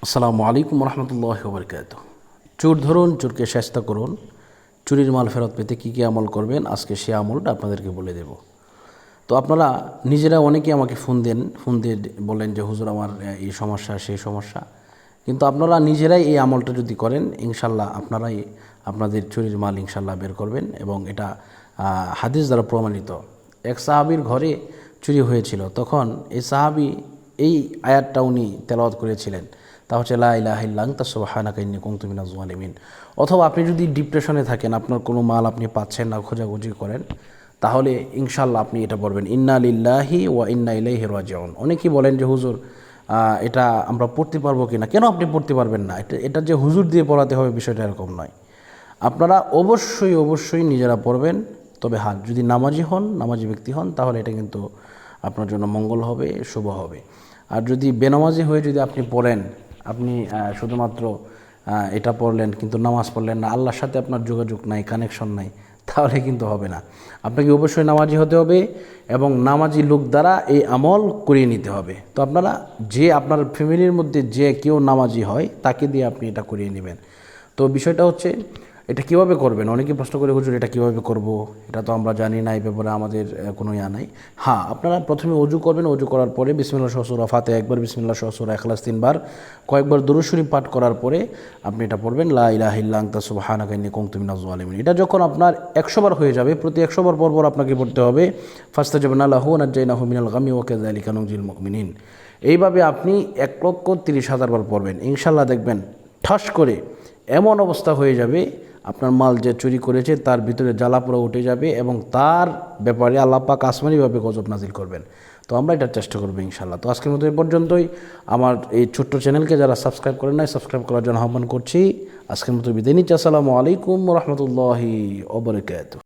আসসালামু আলাইকুম রহমতুল্লাহি ওয়া বারাকাতুহু। চোর ধরুন, চোরকে শায়েস্তা করুন। চুরির মাল ফেরত পেতে কী কী আমল করবেন, আজকে সে আমলটা আপনাদেরকে বলে দেব। তো আপনারা নিজেরা অনেকেই আমাকে ফোন দিয়ে বলেন যে হুজুর আমার এই সমস্যা সেই সমস্যা, কিন্তু আপনারা নিজেরাই এই আমলটা যদি করেন ইনশাল্লাহ আপনারাই আপনাদের চুরির মাল ইনশাল্লাহ বের করবেন। এবং এটা হাদিস দ্বারা প্রমাণিত। এক সাহাবীর ঘরে চুরি হয়েছিল, তখন এই সাহাবী এই আয়াতটা উনি তেলাওয়াত করেছিলেন, তা হচ্ছে লা ইলাহা ইল্লা আনতা সুবহানাকা ইন্নী কুনতু মিনাজ জালিমিন। অথবা আপনি যদি ডিপ্রেশনে থাকেন, আপনার কোনো মাল আপনি পাচ্ছেন না, খোঁজাখুঁজি করেন, তাহলে ইনশাল্লাহ আপনি এটা পড়বেন, ইন্না লিল্লাহি ওয়া ইন্না ইলাইহি রাজিউন। অনেকেই বলেন যে হুজুর এটা আমরা পড়তে পারবো কি না। কেন আপনি পড়তে পারবেন না? এটা যে হুজুর দিয়ে পড়াতে হবে বিষয়টা এরকম নয়। আপনারা অবশ্যই নিজেরা পড়বেন। তবে হ্যাঁ, যদি নামাজি ব্যক্তি হন, তাহলে এটা কিন্তু আপনার জন্য মঙ্গল হবে, শুভ হবে। আর যদি বেনামাজি হয়ে যদি আপনি পড়েন, আপনি শুধুমাত্র এটা পড়লেন কিন্তু নামাজ পড়লেন না, আল্লাহর সাথে আপনার যোগাযোগ নাই, কানেকশন নাই, তাহলে কিন্তু হবে না। আপনাকে অবশ্যই নামাজি হতে হবে এবং নামাজি লোক দ্বারা এই আমল করিয়ে নিতে হবে। তো আপনারা যে আপনার ফ্যামিলির মধ্যে যে কেউ নামাজি হয় তাকে দিয়ে আপনি এটা করিয়ে নেবেন। তো বিষয়টা হচ্ছে এটা কিভাবে করবেন। অনেকে প্রশ্ন করে হুজুর এটা কিভাবে করব, এটা তো আমরা জানি না, এই ব্যাপারে আমাদের কোনো নাই। হ্যাঁ, আপনারা প্রথমে অজু করবেন। অজু করার পরে বিসমিল্লাহ সহ সূরা ফাতিহা একবার, বিসমিল্লাহ সহ সূরা ইখলাস 3 বার, কয়েকবার দুরূদ শরীফ পাঠ করার পরে আপনি এটা পড়বেন, লা ইলাহা ইল্লা আনতা সুবহানাকা ইন্নী কুনতু মিনাজ জালিমিন। এটা যখন আপনার 100 বার হয়ে যাবে, প্রতি 100 বার পর আপনাকে পড়তে হবে ফাস্তাজাবনা লাহু ওয়া নাজ্জায়নাহু মিনাল গাম্মি ওয়া কাযালিকা নুনজিল মুমিনিন। এইভাবে আপনি 1,30,000 বার পড়বেন। ইনশাআল্লাহ দেখবেন ঠাস করে এমন অবস্থা হয়ে যাবে, আপনার মাল যে চুরি করেছে তার ভিতরে জ্বালাপোড়া উঠে যাবে এবং তার ব্যাপারে আল্লাহ পাক আসমানিভাবে গজব নাজিল করবেন। তো আমরা এটা চেষ্টা করবো ইনশাআল্লাহ। তো আজকের মতো এ পর্যন্তই। আমার এই ছোট্ট চ্যানেলকে যারা সাবস্ক্রাইব করেন নাই, সাবস্ক্রাইব করার জন্য আহ্বান করছি। আজকের মতো বিদায় নিচ্ছি। আসসালামু আলাইকুম রহমতুল্লাহি ওয়া বারাকাতুহু।